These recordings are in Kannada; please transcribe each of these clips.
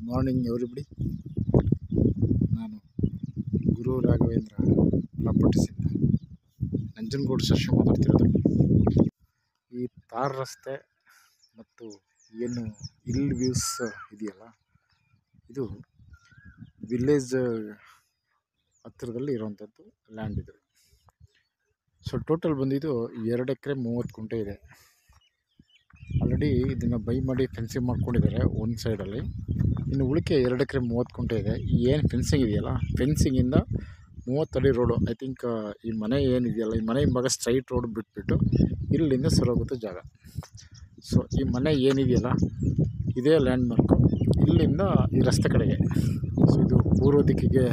Morning everybody. ನಾನು ಗುರು ರಾಘವೇಂದ್ರ ಪ್ರಾಪರ್ಟೀಸಿಂದ ನಂಜನಗೂಡು ಶಶಿ ಮಾತಾಡ್ತಿರೋದು. ಈ ತಾರ್ ರಸ್ತೆ ಮತ್ತು ಏನು ಹಿಲ್ ವ್ಯೂಸ್ ಇದೆಯಲ್ಲ, ಇದು ವಿಲೇಜ್ ಹತ್ತಿರದಲ್ಲಿ ಇರುವಂಥದ್ದು ಲ್ಯಾಂಡ್ ಇದು. ಸೊ ಟೋಟಲ್ ಬಂದಿದ್ದು 2 ಎಕರೆ 30 ಗುಂಟೆ ಇದೆ. ಆಲ್ರೆಡಿ ಇದನ್ನು ಬೈ ಮಾಡಿ ಫೆನ್ಸಿಂಗ್ ಮಾಡ್ಕೊಂಡಿದ್ದಾರೆ ಒಂದು ಸೈಡಲ್ಲಿ. ಇನ್ನು ಉಳಿಕೆ 2 ಎಕರೆ 30 ಗುಂಟೆ ಇದೆ. ಏನು ಫೆನ್ಸಿಂಗ್ ಇದೆಯಲ್ಲ, ಫೆನ್ಸಿಂಗಿಂದ 30 ಅಡಿ ರೋಡು. ಐ ಥಿಂಕ್ ಈ ಮನೆ ಏನಿದೆಯಲ್ಲ, ಈ ಮನೆ ಭಾಗ ಸ್ಟ್ರೈಟ್ ರೋಡ್ ಬಿಟ್ಬಿಟ್ಟು ಇಲ್ಲಿಂದ ಸರೋಗುತ್ತೆ ಜಾಗ. ಸೊ ಈ ಮನೆ ಏನಿದೆಯಲ್ಲ, ಇದೇ ಲ್ಯಾಂಡ್ ಮಾರ್ಕು. ಇಲ್ಲಿಂದ ಈ ರಸ್ತೆ ಕಡೆಗೆ. ಸೊ ಇದು ಪೂರ್ವ ದಿಕ್ಕಿಗೆ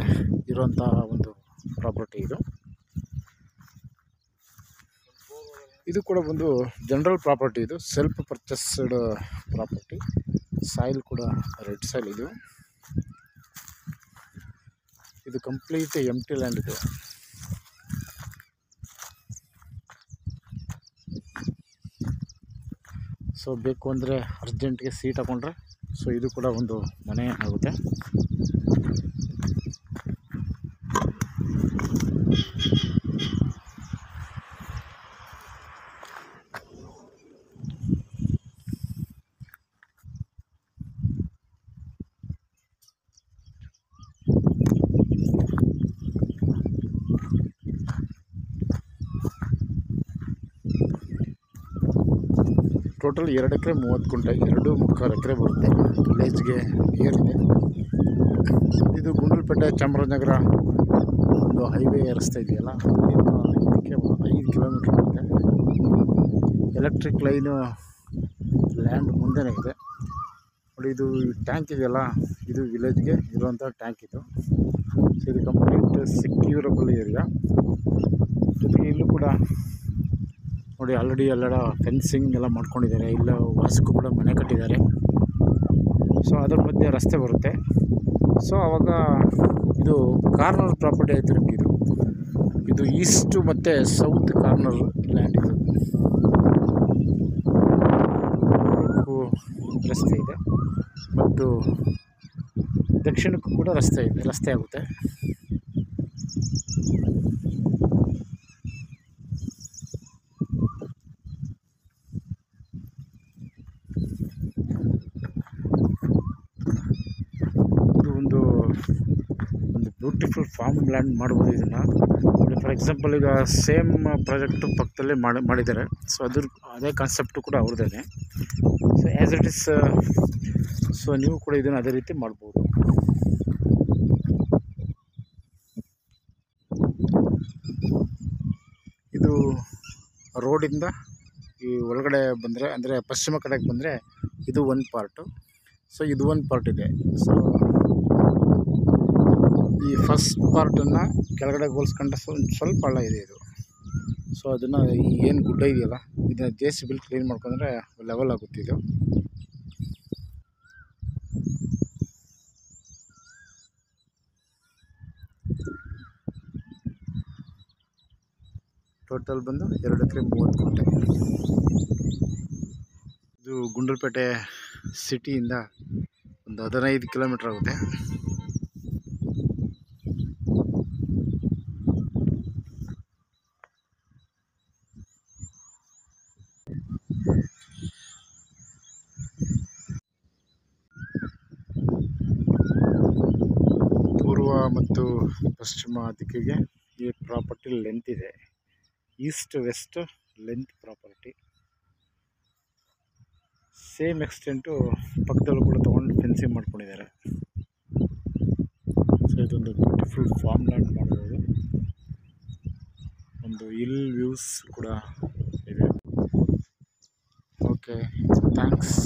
ಇರುವಂಥ ಒಂದು ಪ್ರಾಪರ್ಟಿ ಇದು. ಇದು ಕೂಡ ಒಂದು ಜನರಲ್ ಪ್ರಾಪರ್ಟಿ. ಇದು ಸೆಲ್ಫ್ ಪರ್ಚೇಸ್ಡ್ ಪ್ರಾಪರ್ಟಿ. ಸಾಯಿಲ್ ಕೂಡ ರೆಡ್ ಸಾಯಿಲ್ ಇದು. ಇದು ಕಂಪ್ಲೀಟ್ ಎಂಟಿ ಲ್ಯಾಂಡ್ ಇದು. ಸೊ ಬೇಕು ಅಂದರೆ ಅರ್ಜೆಂಟ್ಗೆ ಸೀಟ್ ಹಾಕೊಂಡ್ರೆ ಸೊ ಇದು ಕೂಡ ಒಂದು ಮನೆ ಆಗುತ್ತೆ. ಟೋಟಲ್ 2 ಎಕರೆ 30 ಗುಂಟೆ, 2.25 ಎಕರೆ ಬರುತ್ತೆ. ವಿಲೇಜ್ಗೆ ನಿಯರ್ ಇದೆ. ಇದು ಗುಂಡ್ಲುಪೇಟೆ ಚಾಮರಾಜನಗರ ಒಂದು ಹೈವೇ ರಸ್ತೆ ಇದೆಯಲ್ಲ, ಇದಕ್ಕೆ 5 ಕಿಲೋಮೀಟ್ರ್ ಆಗುತ್ತೆ. ಎಲೆಕ್ಟ್ರಿಕ್ ಲೈನು ಲ್ಯಾಂಡ್ ಮುಂದೆನೇ ಇದೆ ನೋಡಿ. ಇದು ಟ್ಯಾಂಕ್ ಇದೆಯಲ್ಲ, ಇದು ವಿಲೇಜ್ಗೆ ಇರುವಂಥ ಟ್ಯಾಂಕ್ ಇದು. ಸೊ ಇದು ಕಂಪ್ಲೀಟ್ ಸೆಕ್ಯೂರಬಲ್ ಏರಿಯಾ. ಜೊತೆಗೆ ಇಲ್ಲೂ ಕೂಡ ನೋಡಿ ಆಲ್ರೆಡಿ ಎಲ್ಲ ಫೆನ್ಸಿಂಗ್ ಎಲ್ಲ ಮಾಡ್ಕೊಂಡಿದ್ದಾರೆ. ಇಲ್ಲ ಹೊಸಕ್ಕೂ ಕೂಡ ಮನೆ ಕಟ್ಟಿದ್ದಾರೆ. ಸೊ ಅದರ ಮಧ್ಯೆ ರಸ್ತೆ ಬರುತ್ತೆ. ಸೊ ಆವಾಗ ಇದು ಕಾರ್ನರ್ ಪ್ರಾಪರ್ಟಿ ಆಯಿತು ನಿಮಗೆ. ಇದು ಈಸ್ಟ್ ಮತ್ತು ಸೌತ್ ಕಾರ್ನರ್ ಲ್ಯಾಂಡ್ ಇದು. ರಸ್ತೆ ಇದೆ ಮತ್ತು ದಕ್ಷಿಣಕ್ಕೂ ಕೂಡ ರಸ್ತೆ ಆಗುತ್ತೆ. ಇದು ಒಂದು ಬ್ಯೂಟಿಫುಲ್ ಫಾರ್ಮ್ ಲ್ಯಾಂಡ್ ಮಾಡ್ಬೋದು ಇದನ್ನು. ಫಾರ್ ಎಕ್ಸಾಂಪಲ್ ಈಗ ಸೇಮ್ ಪ್ರಾಜೆಕ್ಟು ಪಕ್ಕದಲ್ಲೇ ಮಾಡಿದ್ದಾರೆ. ಸೊ ಅದೇ ಕಾನ್ಸೆಪ್ಟು ಕೂಡ ಅವ್ರದ್ದೇ. So as it is. So ನೀವು ಕೂಡ ಇದನ್ನು ಅದೇ ರೀತಿ ಮಾಡ್ಬೋದು. ಇದು ರೋಡಿಂದ ಈ ಒಳಗಡೆ ಬಂದರೆ, ಅಂದರೆ ಪಶ್ಚಿಮ ಕಡೆಗೆ ಬಂದರೆ ಇದು ಒಂದು ಪಾರ್ಟು. ಸೊ ಇದು ಒಂದು ಪಾರ್ಟ್ ಇದೆ. ಸೊ ಈ ಫಸ್ಟ್ ಪಾರ್ಟನ್ನು ಕೆಳಗಡೆ ಹೋಲಿಸ್ಕೊಂಡ್ರೆ ಸ್ವಲ್ಪ ಹಳ್ಳ ಇದೆ ಇದು. ಸೊ ಅದನ್ನು ಏನು ಗುಡ್ಡ ಇದೆಯಲ್ಲ, ಇದನ್ನು JCB ಕ್ಲೀನ್ ಮಾಡ್ಕೊಂಡ್ರೆ ಲೆವೆಲ್ ಆಗುತ್ತೆ ಇದು. ಟೋಟಲ್ ಬಂದು 2 ಎಕರೆ 30 ಗುಂಟೆ. ಇದು ಗುಂಡ್ಲುಪೇಟೆ ಸಿಟಿಯಿಂದ ಒಂದು 15 ಕಿಲೋಮೀಟ್ರ್ ಆಗುತ್ತೆ. ಪೂರ್ವ ಮತ್ತು ಪಶ್ಚಿಮ ದಿಕ್ಕಿಗೆ ಈ ಪ್ರಾಪರ್ಟಿ ಲೆಂತ್ ಇದೆ. East west length property. Same extent ಪಕ್ಕದಲ್ಲೂ ಕೂಡ ತೊಗೊಂಡು ಫೆನ್ಸಿಂಗ್ ಮಾಡ್ಕೊಂಡಿದ್ದಾರೆ. ಸೊ ಇದೊಂದು ಬ್ಯೂಟಿಫುಲ್ ಫಾರ್ಮ್ ಲ್ಯಾಂಡ್ ಮಾಡ್ಬೋದು. ಒಂದು ಹಿಲ್ ವ್ಯೂಸ್ ಕೂಡ ಇದೆ. Okay, thanks.